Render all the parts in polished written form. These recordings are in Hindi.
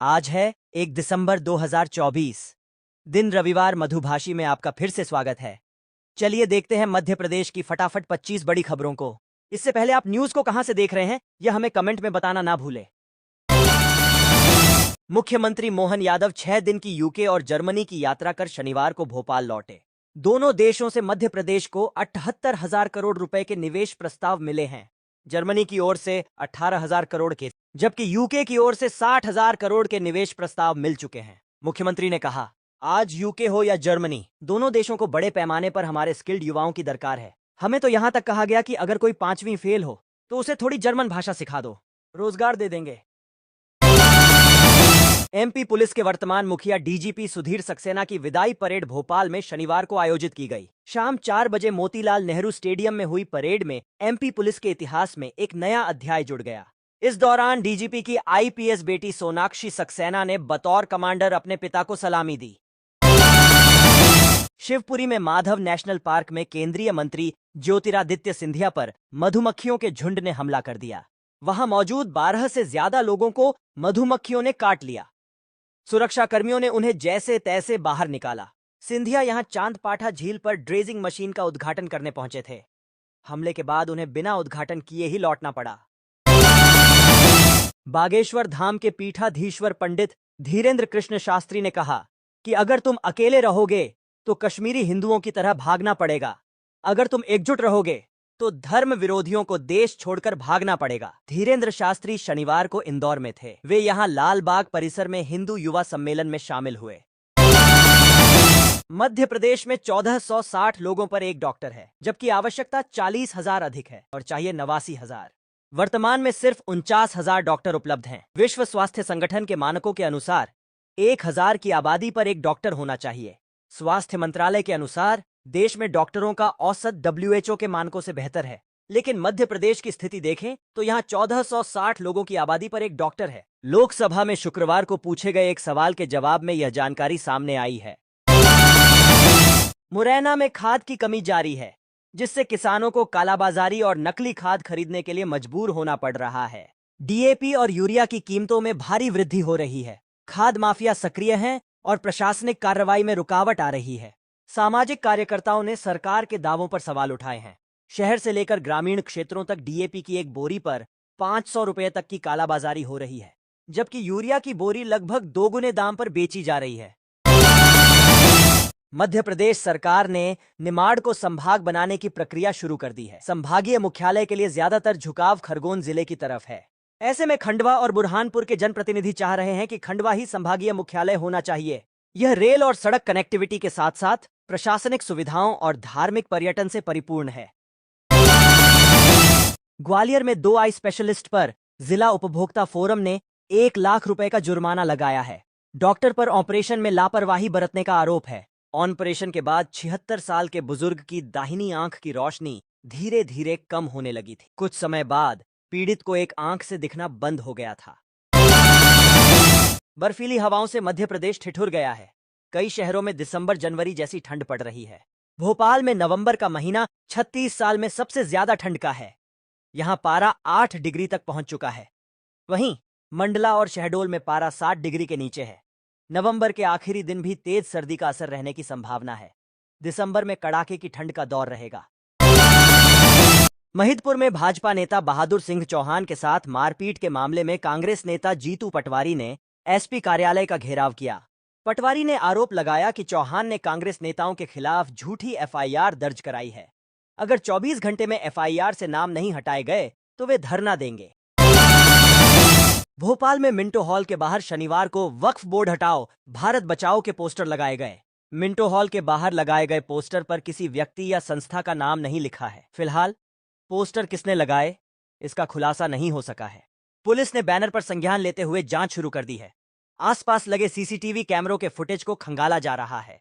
आज है 1 दिसंबर 2024। दिन रविवार मधुभाषी में आपका फिर से स्वागत है। चलिए देखते हैं मध्य प्रदेश की फटाफट 25 बड़ी खबरों को। इससे पहले आप न्यूज को कहां से देख रहे हैं यह हमें कमेंट में बताना ना भूलें। मुख्यमंत्री मोहन यादव 6 दिन की यूके और जर्मनी की यात्रा कर शनिवार को भोपाल लौटे। दोनों देशों से मध्य प्रदेश को 78,000 करोड़ रुपए के निवेश प्रस्ताव मिले हैं। जर्मनी की ओर से 18,000 करोड़ के, जबकि यूके की ओर से 60,000 करोड़ के निवेश प्रस्ताव मिल चुके हैं। मुख्यमंत्री ने कहा, आज यूके हो या जर्मनी, दोनों देशों को बड़े पैमाने पर हमारे स्किल्ड युवाओं की दरकार है। हमें तो यहां तक कहा गया कि अगर कोई 5वीं फेल हो तो उसे थोड़ी जर्मन भाषा सिखा दो, रोजगार दे देंगे। एमपी पुलिस के वर्तमान मुखिया डीजीपी सुधीर सक्सेना की विदाई परेड भोपाल में शनिवार को आयोजित की गई। शाम 4 बजे मोतीलाल नेहरू स्टेडियम में हुई परेड में एमपी पुलिस के इतिहास में एक नया अध्याय जुड़ गया। इस दौरान डीजीपी की आईपीएस बेटी सोनाक्षी सक्सेना ने बतौर कमांडर अपने पिता को सलामी दी। शिवपुरी में माधव नेशनल पार्क में केंद्रीय मंत्री ज्योतिरादित्य सिंधिया पर मधुमक्खियों के झुंड ने हमला कर दिया। वहां मौजूद 12 से ज्यादा लोगों को मधुमक्खियों ने काट लिया। सुरक्षाकर्मियों ने उन्हें जैसे तैसे बाहर निकाला। सिंधिया यहां चांदपाठा झील पर ड्रेजिंग मशीन का उद्घाटन करने पहुंचे थे। हमले के बाद उन्हें बिना उद्घाटन किए ही लौटना पड़ा। बागेश्वर धाम के पीठाधीश्वर पंडित धीरेन्द्र कृष्ण शास्त्री ने कहा कि अगर तुम अकेले रहोगे तो कश्मीरी हिंदुओं की तरह भागना पड़ेगा, अगर तुम एकजुट रहोगे तो धर्म विरोधियों को देश छोड़कर भागना पड़ेगा। धीरेन्द्र शास्त्री शनिवार को इंदौर में थे। वे यहां लाल बाग परिसर में हिंदू युवा सम्मेलन में शामिल हुए। मध्य प्रदेश में 1460 लोगों पर एक डॉक्टर है, जबकि आवश्यकता 40,000 अधिक है और चाहिए 89,000। वर्तमान में सिर्फ 49,000 डॉक्टर उपलब्ध हैं। विश्व स्वास्थ्य संगठन के मानकों के अनुसार 1,000 की आबादी पर एक डॉक्टर होना चाहिए। स्वास्थ्य मंत्रालय के अनुसार देश में डॉक्टरों का औसत WHO के मानकों से बेहतर है, लेकिन मध्य प्रदेश की स्थिति देखें तो यहां 1460 लोगों की आबादी पर एक डॉक्टर है। लोकसभा में शुक्रवार को पूछे गए एक सवाल के जवाब में यह जानकारी सामने आई है। मुरैना में खाद की कमी जारी है, जिससे किसानों को कालाबाजारी और नकली खाद खरीदने के लिए मजबूर होना पड़ रहा है। DAP और यूरिया की कीमतों में भारी वृद्धि हो रही है। खाद माफिया सक्रिय हैं और प्रशासनिक कार्रवाई में रुकावट आ रही है। सामाजिक कार्यकर्ताओं ने सरकार के दावों पर सवाल उठाए हैं। शहर से लेकर ग्रामीण क्षेत्रों तक DAP की एक बोरी पर 500 रुपए तक की कालाबाजारी हो रही है, जबकि यूरिया की बोरी लगभग दोगुने दाम पर बेची जा रही है। मध्य प्रदेश सरकार ने निमाड़ को संभाग बनाने की प्रक्रिया शुरू कर दी है। संभागीय मुख्यालय के लिए ज्यादातर झुकाव खरगोन जिले की तरफ है। ऐसे में खंडवा और बुरहानपुर के जनप्रतिनिधि चाह रहे हैं कि खंडवा ही संभागीय मुख्यालय होना चाहिए। यह रेल और सड़क कनेक्टिविटी के साथ साथ प्रशासनिक सुविधाओं और धार्मिक पर्यटन से परिपूर्ण है। ग्वालियर में 2 आई स्पेशलिस्ट पर जिला उपभोक्ता फोरम ने 1 लाख रुपए का जुर्माना लगाया है। डॉक्टर पर ऑपरेशन में लापरवाही बरतने का आरोप है। ऑपरेशन के बाद 76 साल के बुजुर्ग की दाहिनी आंख की रोशनी धीरे धीरे कम होने लगी थी। कुछ समय बाद पीड़ित को एक आंख से दिखना बंद हो गया था। बर्फीली हवाओं से मध्य प्रदेश ठिठुर गया है। कई शहरों में दिसंबर जनवरी जैसी ठंड पड़ रही है। भोपाल में नवंबर का महीना 36 साल में सबसे ज्यादा ठंड का है। यहां पारा 8 डिग्री तक पहुंच चुका है। वहीं मंडला और शहडोल में पारा 60 डिग्री के नीचे है। नवंबर के आखिरी दिन भी तेज सर्दी का असर रहने की संभावना है। दिसंबर में कड़ाके की ठंड का दौर रहेगा। महिदपुर में भाजपा नेता बहादुर सिंह चौहान के साथ मारपीट के मामले में कांग्रेस नेता जीतू पटवारी ने एसपी कार्यालय का घेराव किया। पटवारी ने आरोप लगाया कि चौहान ने कांग्रेस नेताओं के खिलाफ झूठी FIR दर्ज कराई है। अगर 24 घंटे में FIR से नाम नहीं हटाए गए तो वे धरना देंगे। भोपाल में मिंटो हॉल के बाहर शनिवार को वक्फ बोर्ड हटाओ, भारत बचाओ के पोस्टर लगाए गए। मिंटो हॉल के बाहर लगाए गए पोस्टर पर किसी व्यक्ति या संस्था का नाम नहीं लिखा है। फिलहाल पोस्टर किसने लगाए, इसका खुलासा नहीं हो सका है। पुलिस ने बैनर पर संज्ञान लेते हुए जांच शुरू कर दी है। आसपास लगे CCTV कैमरों के फुटेज को खंगाला जा रहा है।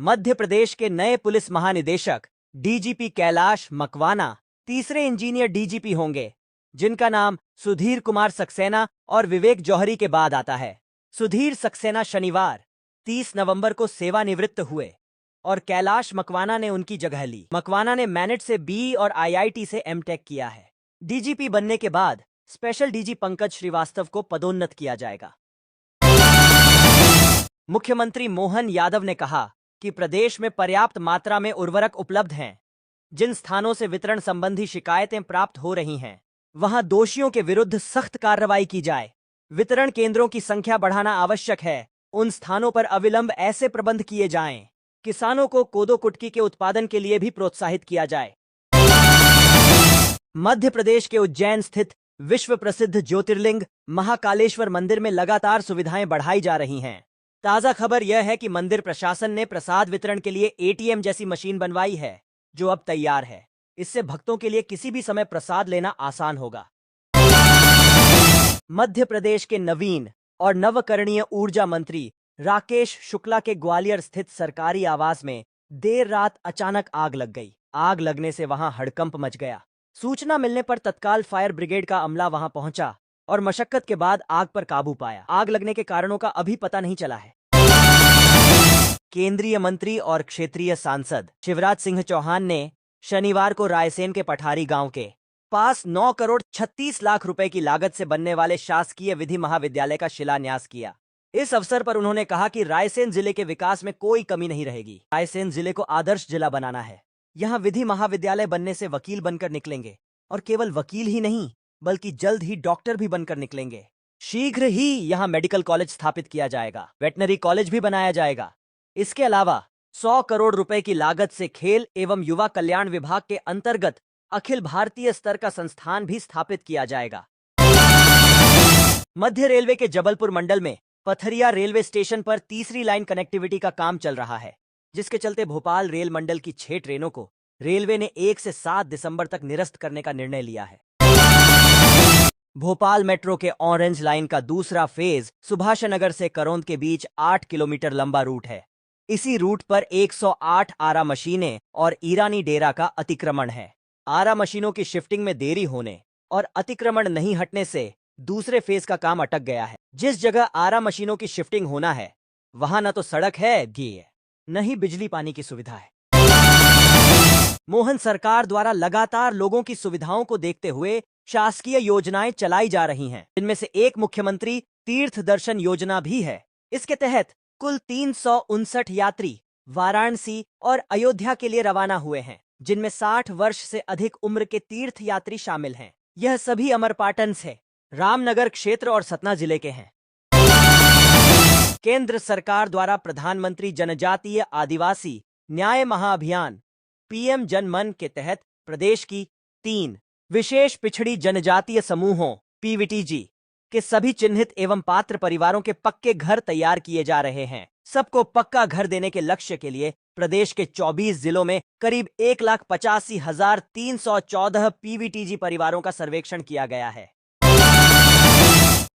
मध्य प्रदेश के नए पुलिस महानिदेशक DGP कैलाश मकवाना तीसरे इंजीनियर DGP होंगे, जिनका नाम सुधीर कुमार सक्सेना और विवेक जौहरी के बाद आता है। सुधीर सक्सेना शनिवार 30 नवंबर को सेवानिवृत्त हुए और कैलाश मकवाना ने उनकी जगह ली। मकवाना ने मैनेट से BE और IIT से MTech किया है। DGP बनने के बाद स्पेशल डीजी पंकज श्रीवास्तव को पदोन्नत किया जाएगा। मुख्यमंत्री मोहन यादव ने कहा कि प्रदेश में पर्याप्त मात्रा में उर्वरक उपलब्ध हैं। जिन स्थानों से वितरण संबंधी शिकायतें प्राप्त हो रही हैं, वहां दोषियों के विरुद्ध सख्त कार्रवाई की जाए। वितरण केंद्रों की संख्या बढ़ाना आवश्यक है। उन स्थानों पर अविलंब ऐसे प्रबंध किए जाएं, किसानों को कोदो कुटकी के उत्पादन के लिए भी प्रोत्साहित किया जाए। मध्य प्रदेश के उज्जैन स्थित विश्व प्रसिद्ध ज्योतिर्लिंग महाकालेश्वर मंदिर में लगातार सुविधाएं बढ़ाई जा रही हैं। ताजा खबर यह है कि मंदिर प्रशासन ने प्रसाद वितरण के लिए एटीएम जैसी मशीन बनवाई है, जो अब तैयार है। इससे भक्तों के लिए किसी भी समय प्रसाद लेना आसान होगा। मध्य प्रदेश के नवीन और नवकरणीय ऊर्जा मंत्री राकेश शुक्ला के ग्वालियर स्थित सरकारी आवास में देर रात अचानक आग लग गई। आग लगने से वहां हड़कंप मच गया। सूचना मिलने पर तत्काल फायर ब्रिगेड का अमला वहां पहुंचा और मशक्कत के बाद आग पर काबू पाया। आग लगने के कारणों का अभी पता नहीं चला है। केंद्रीय मंत्री और क्षेत्रीय सांसद शिवराज सिंह चौहान ने शनिवार को रायसेन के पठारी गांव के पास 9 करोड़ 36 लाख रुपए की लागत से बनने वाले शासकीय विधि महाविद्यालय का शिलान्यास किया। इस अवसर पर उन्होंने कहा कि रायसेन जिले के विकास में कोई कमी नहीं रहेगी। रायसेन जिले को आदर्श जिला बनाना है। यहाँ विधि महाविद्यालय बनने से वकील बनकर निकलेंगे, और केवल वकील ही नहीं बल्कि जल्द ही डॉक्टर भी बनकर निकलेंगे। शीघ्र ही यहाँ मेडिकल कॉलेज स्थापित किया जाएगा। वेटनरी कॉलेज भी बनाया जाएगा। इसके अलावा 100 करोड़ रुपए की लागत से खेल एवं युवा कल्याण विभाग के अंतर्गत अखिल भारतीय स्तर का संस्थान भी स्थापित किया जाएगा। मध्य रेलवे के जबलपुर मंडल में पथरिया रेलवे स्टेशन पर तीसरी लाइन कनेक्टिविटी का काम चल रहा है, जिसके चलते भोपाल रेल मंडल की 6 ट्रेनों को रेलवे ने 1 से 7 दिसंबर तक निरस्त करने का निर्णय लिया है। भोपाल मेट्रो के ऑरेंज लाइन का दूसरा फेज सुभाषनगर से करौंद के बीच 8 किलोमीटर लंबा रूट है। इसी रूट पर 108 आरा मशीनें और ईरानी डेरा का अतिक्रमण है। आरा मशीनों की शिफ्टिंग में देरी होने और अतिक्रमण नहीं हटने से दूसरे फेज का काम अटक गया है। जिस जगह आरा मशीनों की शिफ्टिंग होना है, वहां न तो सड़क है न ही बिजली पानी की सुविधा है। मोहन सरकार द्वारा लगातार लोगों की सुविधाओं को देखते हुए शासकीय योजनाएं चलाई जा रही हैं। इनमें से एक मुख्यमंत्री तीर्थ दर्शन योजना भी है। इसके तहत कुल 359 यात्री वाराणसी और अयोध्या के लिए रवाना हुए हैं, जिनमें 60 वर्ष से अधिक उम्र के तीर्थ यात्री शामिल हैं। यह सभी अमरपाटन से, रामनगर क्षेत्र और सतना जिले के हैं। केंद्र सरकार द्वारा प्रधानमंत्री जनजातीय आदिवासी न्याय महाअभियान पीएम जन मन के तहत प्रदेश की 3 विशेष पिछड़ी जनजातीय समूहों पीवीटीजी के सभी चिन्हित एवं पात्र परिवारों के पक्के घर तैयार किए जा रहे हैं। सबको पक्का घर देने के लक्ष्य के लिए प्रदेश के 24 जिलों में करीब 1,85,314 पीवीटीजी परिवारों का सर्वेक्षण किया गया है।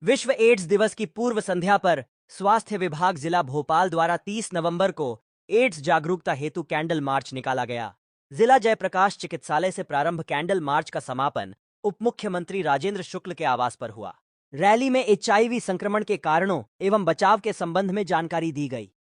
विश्व एड्स दिवस की पूर्व संध्या पर स्वास्थ्य विभाग जिला भोपाल द्वारा 30 नवंबर को एड्स जागरूकता हेतु कैंडल मार्च निकाला गया। जिला जयप्रकाश चिकित्सालय से प्रारंभ कैंडल मार्च का समापन उप मुख्यमंत्री राजेंद्र शुक्ल के आवास पर हुआ। रैली में एचआईवी संक्रमण के कारणों एवं बचाव के संबंध में जानकारी दी गई।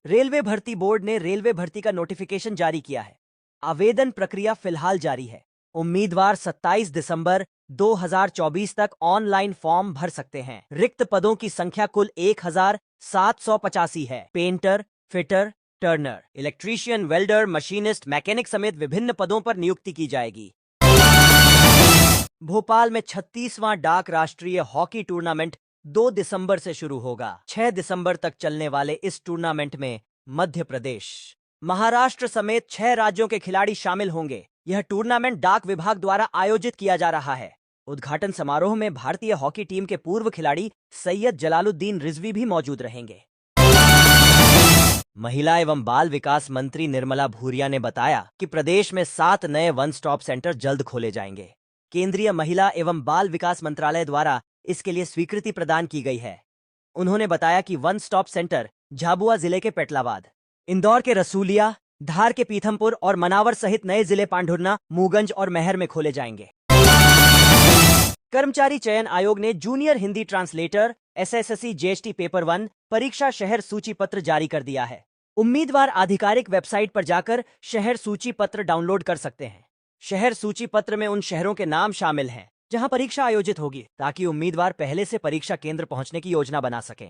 रेलवे भर्ती बोर्ड ने रेलवे भर्ती का नोटिफिकेशन जारी किया है। आवेदन प्रक्रिया फिलहाल जारी है। उम्मीदवार 27 दिसंबर 2024 तक ऑनलाइन फॉर्म भर सकते हैं। रिक्त पदों की संख्या कुल 1785 है। Painter, fitter, Turner, electrician, welder, machinist, mechanic समेत विभिन्न पदों पर नियुक्ति की जाएगी। भोपाल में 36वां डाक राष्ट्रीय हॉकी टूर्नामेंट 2 दिसंबर से शुरू होगा। 6 दिसंबर तक चलने वाले इस टूर्नामेंट में मध्य प्रदेश, महाराष्ट्र समेत 6 राज्यों के खिलाड़ी शामिल होंगे। यह टूर्नामेंट डाक विभाग द्वारा आयोजित किया जा रहा है। उद्घाटन समारोह में भारतीय हॉकी टीम के पूर्व खिलाड़ी सैयद जलालुद्दीन रिजवी भी मौजूद रहेंगे। महिला एवं बाल विकास मंत्री निर्मला भूरिया ने बताया कि प्रदेश में 7 नए वन स्टॉप सेंटर जल्द खोले जाएंगे। केंद्रीय महिला एवं बाल विकास मंत्रालय द्वारा इसके लिए स्वीकृति प्रदान की गई है। उन्होंने बताया कि वन स्टॉप सेंटर झाबुआ जिले के पेटलाबाद, इंदौर के रसूलिया, धार के पीथमपुर और मनावर सहित नए जिले पांढुर्ना, मूगंज और महर में खोले जाएंगे। कर्मचारी चयन आयोग ने junior Hindi translator SSC GST paper 1 परीक्षा शहर सूची पत्र जारी कर दिया है। उम्मीदवार आधिकारिक वेबसाइट पर जाकर शहर सूची पत्र डाउनलोड कर सकते हैं। शहर सूची पत्र में उन शहरों के नाम शामिल हैं जहां परीक्षा आयोजित होगी ताकि उम्मीदवार पहले से परीक्षा केंद्र पहुंचने की योजना बना सकें।